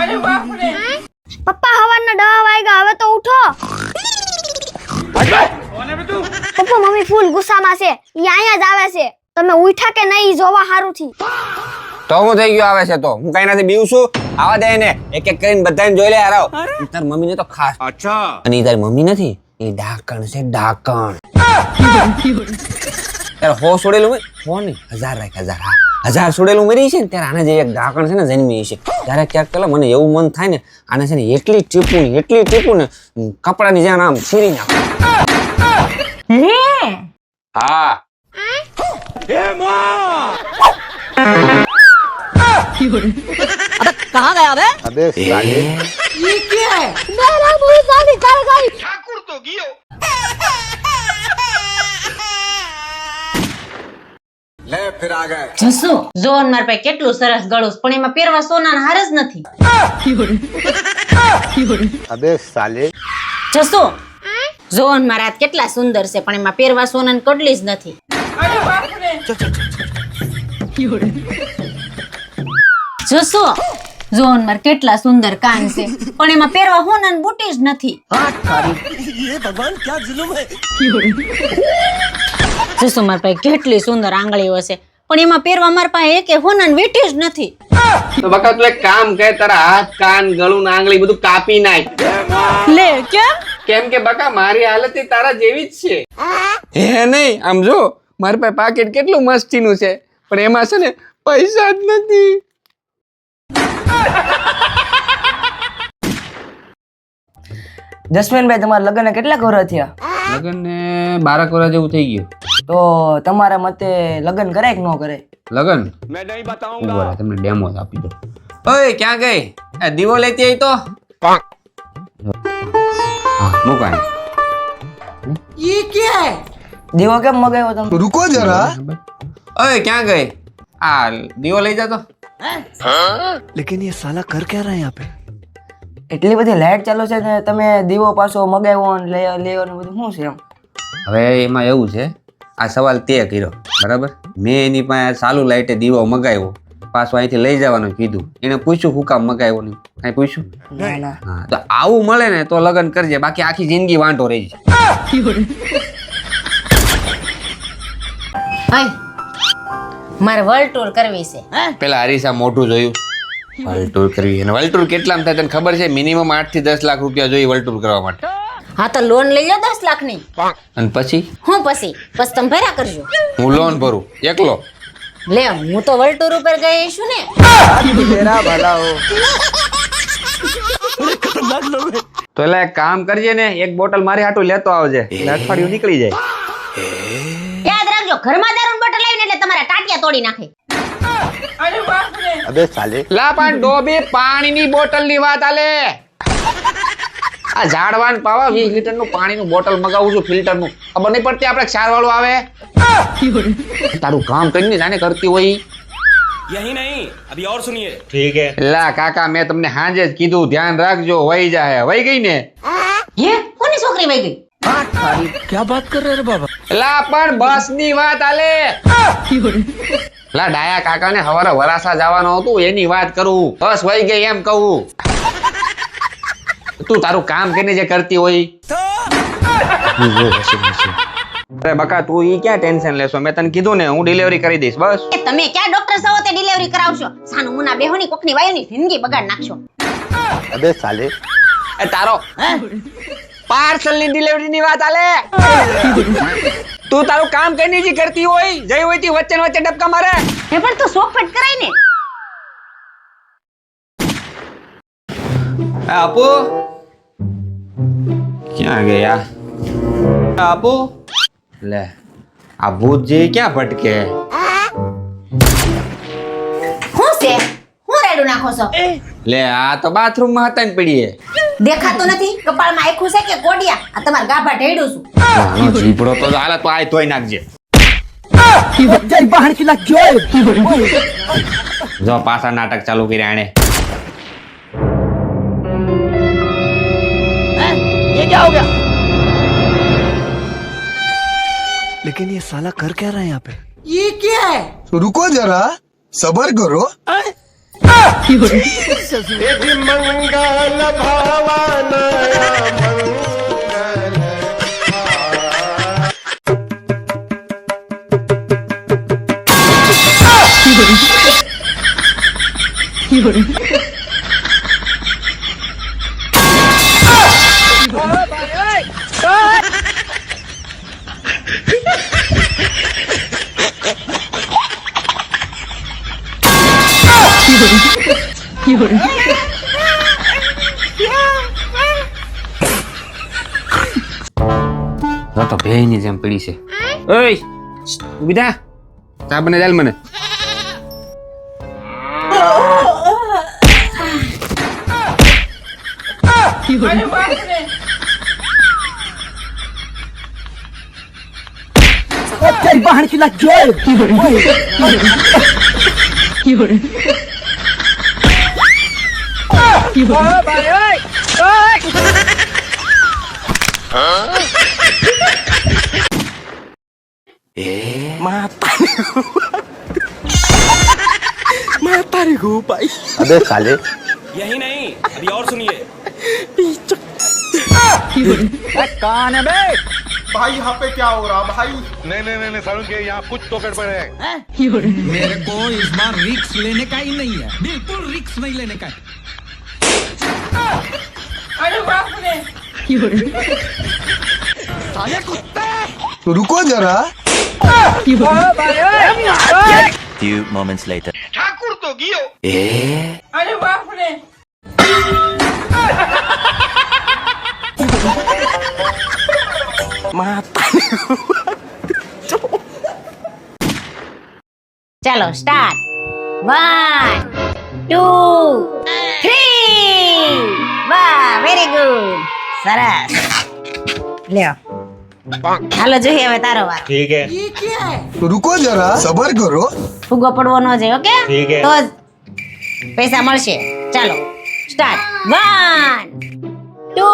अरे बाप रे પપ્પા હવારના 10 વાગ્યા હવે તો ઉઠો. પપ્પા મમ્મી ફૂલ ગુસ્સામાં છે. ઈ અહીંયા જ આવે છે. તમે ઉઠ્યા કે નહીં જોવા હારું થી. તો હું થઈ ગયો આવે છે તો હું કઈ નથી બીવું છું. આવા દે ને એક એક કરીને બધાને જોઈ લે હારાવ. તાર મમ્મીને તો ખાસ. અચ્છા. અને ઈ તાર મમ્મી નથી એ ડાકણ છે ડાકણ. યાર હો છોડેલું હો નહીં 1000 રાખ 1000 હા 1000 છોડેલું મરી છે ને ત્યારે આને જે એક ડાકણ છે ને જન્મી છે ત્યારે ક્યાંક પેલા મને એવું મન થાય ને આને છે ને એટલી ટીપું ને કપડાની જ્યાં આમ છીરી નાખ. હા हे मां कहाँ गया बे? अबे साले ये क्या है मेरा मुंह से निकल गई. ठाकुर तो गियो ले फिर आ गए જસુ જોન માર પાસે કેટલું સરસ ગળું પણ એમાં પહેરવા સોનાના હાર જ નથી. अबे साले જસુ જોન મારા હાથ કેટલા સુંદર છે પણ એમાં પહેરવા સોનાની કડલી જ નથી. अरे बाप रे જસુ જોન માર કેટલા સુંદર કાન છે પણ એમાં પહેરવા સોનાની બુટી જ નથી. જસુ માર પાસે કેટલી સુંદર આંગળીઓ છે પણ એમાં પહેરવા માર પાસે એકે સોનાની વીંટી જ નથી. તો બકા તું એક કામ કર તારા હાથ કાન ગળું ને આંગળી બધું કાપી નાખ. લે કેમ? કેમ કે બકા મારી હાલત ય તારા જેવી જ છે. હે નહીં આમ જો મારી પાસે પાકેટ કેટલું મસ્તીનું છે પણ એમાં છે ને પૈસા જ નથી. જસમીનભાઈ તમારા લગ્ન કેટલા વર્ષ થયા? લગન ને 12 વર્ષ જેવું થઈ ગયું. તો તમારા મતે લગ્ન કરાય કે ન કરાય? લગન મેં નહીં બતાઉંગા. તમને ડેમો આપી દો. ઓય ક્યાં ગઈ? આ દીવો લેતી આવી તો હા મુકાય. ये क्या है દીવો કેમ મગાવ્યો તમે? रुको जरा ઓય ક્યાં ગઈ? આ દીવો લઈ જા તો. लेकिन ये साला कर क्या रहा है यहाँ पे એટલી બધી લાઈટ ચાલુ છે ને તમે દીવો પાછો મગાવ્યો ને લેવાનું બધું શું છે એમ? હવે એમાં એવું છે આ સવાલ તે કર્યો બરાબર. મેં એની પાસે ચાલુ લાઈટે દીવો મગાવ્યો પાછો અહીંથી લઈ જવાનું કીધું. એને પૂછ્યું હું કામ મગાવ્યો નહીં કાંઈ પૂછ્યું? ના ના હા તો આવું મળે ને તો લગ્ન કરજે બાકી આખી જિંદગી વાંઢો રહી જાય. હાય મારે વર્લ્ડ ટૂર કરવી છે. પેલા હરીસા મોઢું જોયું વર્લ્ડ ટૂર કરવી અને વર્લ્ડ ટૂર કેટલામાં થાય તને ખબર છે? મિનિમમ 8 થી 10 લાખ રૂપિયા જોઈએ વર્લ્ડ ટૂર કરવા માટે. હા તો લોન લઈ લો 10 લાખની. અને પછી હું પછી તમે ભર્યા કરજો. હું લોન ભરું એકલો? લે હું તો વર્લ્ડ ટૂર ઉપર ગઈ છું ને. તેરા ભલા હો. તો એટલે એક કામ કરજે ને એક બોટલ મારી હાટું લેતો આવજે એટલે અઠવાડિયું નીકળી જાય. યાદ રાખજો ઘરમાં દારૂની બોટલ લાવીને એટલે તમારા ટાટિયા તોડી નાખે. अरे बाप रे अबे साले લા પણ ડોબી પાણીની બોટલની વાત આલે. આ ઝાડવાન પાવા 20 લીટરનું પાણીનું બોટલ મગાવું છું ફિલ્ટરનું. ખબર નહીં પડતી આપણે ક્ષાર વાળું આવે. તારું કામ કરીને જાણે કરતી હોય. यही नहीं अभी और सुनिए લા કાકા મેં તમને હાંજે જ કીધું ધ્યાન રાખજો વહી જાય. વહી ગઈ ને? હે કોની છોકરી વઈ ગઈ? क्या बात कर रहे बाबा લા પણ બસની વાત આલે. લા ડાયા કાકાને હવારે વરાસા જવાનું હતું એની વાત કરું. બસ વહી ગઈ એમ કહું. તું તારું કામ કરીને જે કરતી હોય. અરે બકા તું ઈ ક્યાં ટેન્શન લેશો? મેં તને કીધું ને હું ડિલિવરી કરી દઈશ બસ. એ તમે ક્યાં ડોક્ટર છો તે ડિલિવરી કરાવશો? સાનું મુના બેહોની કોકની વાયુની જિંદગી બગાડ નાખશો. अबे साले એ તારો પાર્સલની ડિલિવરીની વાત આલે. તું તારું કામ કરીને જે કરતી હોય જઈ હોય તી વચ્ચે ને વચ્ચે ડબકા મારે. એ પણ તું સોફટ કરાય ને. આપો ક્યાં ગયા? આપો લે આ ભૂત જે ક્યાં ભટકે? હું છે હું રેડું નાખો છો? લે આ તો બાથરૂમ માં હતા ને પડીએ. દેખાતું નથી કપાળમાં આખું છે કે કોડિયા? આ તમાર ગાભા ઢેડું છું. આનો જીભડો તો હાલે તો આય તોય નાખજે. જો પાછા નાટક ચાલુ કર્યા આણે. ये क्या हो गया? लेकिन ये साला कर क्या रहा है यहाँ पे ये क्या है रुको जरा सबर करो તો ભેની જેમ પડી છે. ઓય વિદા ચા બને ચાલ મને. अरे बाप रे तेरी बहन की लग माता रे गो भाई. અબે સાલે यही नहीं अभी और सुनिए. भाई यहाँ पे क्या हो रहा भाई नहीं सारुण के यहाँ कुछ तो गड़बड़ है. मेरे को इस बार रिक्स लेने का ही नहीं है, बिल्कुल रिक्स नहीं लेने का है. अरे बाप रे तो रुको जरा. Few moments later. ठाकुर तो गियो अरे बाप रे ચાલો સ્ટાર્ટ 1 2 3 વાહ વેરી ગુડ સરસ લ્યો હાલો જોઈએ હવે તારો વાર ठीक है. ये क्या है तो रुको जरा, सबर करो. ફુગ્ગો પડવો ન જોઈએ ઓકે ઠીક હે. તો જ પૈસા મળશે ચાલો સ્ટાર્ટ 1 2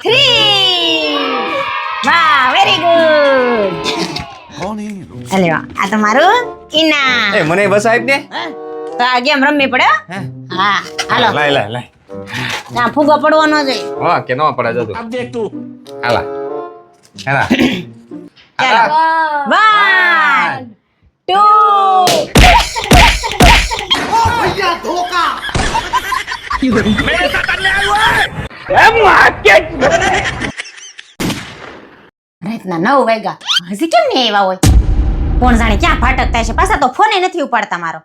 3 વાહ વેરી ગુડ લ્યો આ તમારું ઇનામ એ મને બસ આપ ને. તો આ ગેમ રમવી પડે હો? હા હાલો લાય ના ફુગ્ગો પડવો ન જોઈએ હા કે નો પડે જતો. अब देख तू. હાલા હાલા ચાલો 1 રાતના 9 વાગ્યા હજી કેમ નહીં આવ્યા હોય કોણ જાણે ક્યાં ફાટકતા છે પાછા તો ફોન નથી ઉપાડતા મારો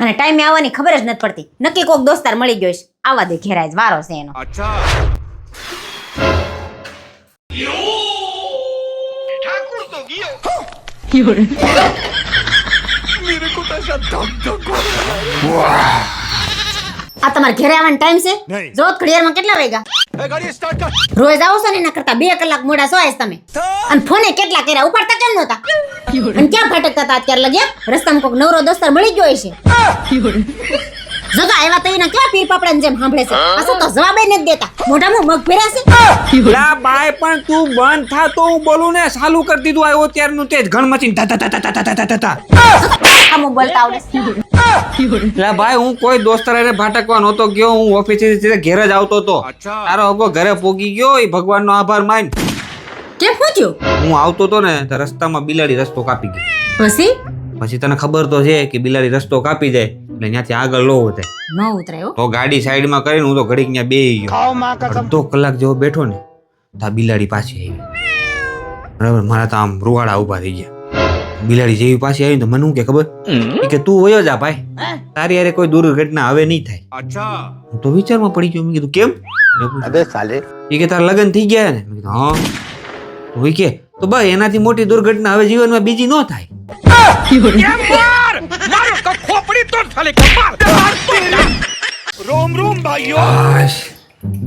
અને ટાઈમે આવવાની ખબર જ નથી પડતી નક્કી કોક દોસ્તાર મળી ગયો છે આવા દે ઘેરાય જ વારો છે એનો ठाकुर तो गियो આ તમારે ઘરે આવવાનો ટાઈમ છે જો ઘડિયાળમાં કેટલા વાગ્યા રોજ આવો છો ને એના કરતા 2 કલાક મોડા છો આજ તમે અને ફોને કેટલા કર્યા ઉપાડતા કેમ નહોતા અને ક્યાં ભટકતા હતા અત્યારે લગ્યા રસ્તામાં કોક નવરો દોસ્તાર મળી ગયો છે જગા આવ્યા તો એના કેવા પીર પાપડાની જેમ સાંભળે છે પાછો તો જવાબ નથી દેતા મોઢામાં મગ ભર્યા છે લા બાય પણ તું બંધ થા તો હું બોલું ને ચાલુ કરી દીધું આવ્યો ત્યારનું તેજ ઘણ મચીને તા. આમ બોલતા આવડે લા ભાઈ હું કોઈ દોસ્તાર હારે ભાટકવા નહોતો ગયો હું ઓફિસે સીધે ઘેર જ આવતો હતો તારો હગો ઘરે પોગી ગયો એ ભગવાનનો આભાર માન. કેમ પૂછ્યું હું આવતો તો ને તો રસ્તામાં બિલાડી રસ્તો કાપી ગઈ પછી તને ખબર તો છે કે બિલાડી રસ્તો કાપી જાય એટલે ત્યાંથી આગળ લો વધે ન ઉતરાયો તો ગાડી સાઈડમાં કરીને હું તો ઘડીક ત્યાં બેહી ગયો અડધો કલાક જેવો બેઠો ને તો આ બિલાડી પાછી આવી બરાબર મારા તો આમ રૂવાડા ઉભા થઈ ગયા બિલાડી જેવી પાછી આવી તો મને શું કે ખબર ઈ કે તું વયો જા ભાઈ તારી હારે કોઈ દુર્ઘટના હવે નહીં થાય હું તો વિચારમાં પડી ગયો મેં કીધું કેમ અબે સાલે ઈ કે તારા લગ્ન થઈ ગયા ને મેં કીધું હા તો ઈ કે તો બસ એનાથી મોટી દુર્ઘટના હવે જીવનમાં બીજી ન થાય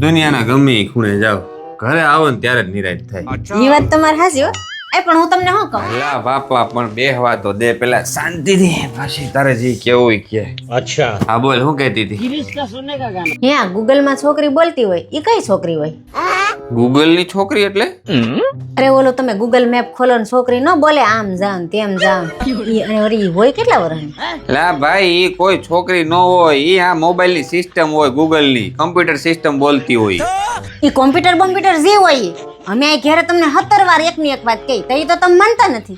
દુનિયાના ગમે ઈ ખૂણે જાઓ ઘરે આવો ને ત્યારે જ નિરાશ થાય એ વાત તમારી હાચી હો એ પણ હું તમને શું કહું અલા બાપા પણ બેહવા તો દે પેલા શાંતિથી પછી તારે જી કેવું કે अच्छा. હા બોલ શું કહેતી હતી હે ગૂગલ માં છોકરી બોલતી હોય એ કઈ છોકરી હોય ગૂગલ ની છોકરી એટલે અરે ઓલો તમે ગૂગલ મેપ ખોલો ને છોકરી ન બોલે આમ જામ તેમ જામ અને વળી ઈ હોય કેટલા વર્ષની? લા ભાઈ ઈ કોઈ છોકરી ન હોય, ઈ આ મોબાઈલ ની સિસ્ટમ હોય, ગૂગલ ની કમ્પ્યુટર સિસ્ટમ બોલતી હોય. ઈ કોમ્પ્યુટર જે હોય ઈ. અમે આ ઘરે તમને 17 વાર એકની એક વાત કહી તો ઈ તો તમે માનતા નથી.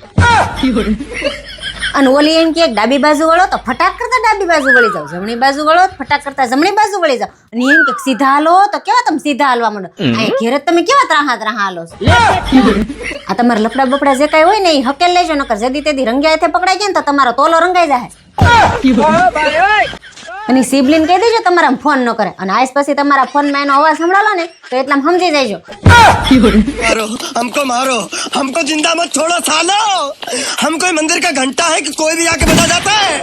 અને ઓલી એમ કે ડાબી બાજુ વળો તો ફટાક કરતા ડાબી બાજુ વળી જાવ, જમણી બાજુ વળો તો ફટાક કરતા જમણી બાજુ વળી જાવ. અને એમ કે સીધા હાલો તો કેવા તમે સીધા હાલવા માંડો. આ ઘરે તમે કેવા ત્રાહા હાલો છો? આ તમારા લફડા બફડા જે કાંઈ હોય ને એ હકેલ લેજો, નકર જેદી તેદી રંગ્યા હાથે પકડાઈ જાય ને તો તમારો તોલો રંગાઈ જાય. અને સિબલિન કહી દેજો તમારા ફોન ન કરે, અને આજ પછી તમારા ફોનમાં એનો અવાજ સંભળાલો ને તો એટલામાં સમજી જાયજો. हमको मारो, हमको जिंदा मत छोड़ो सालो. हम कोई मंदिर का घंटा है कि कोई भी आके बजा जाता है.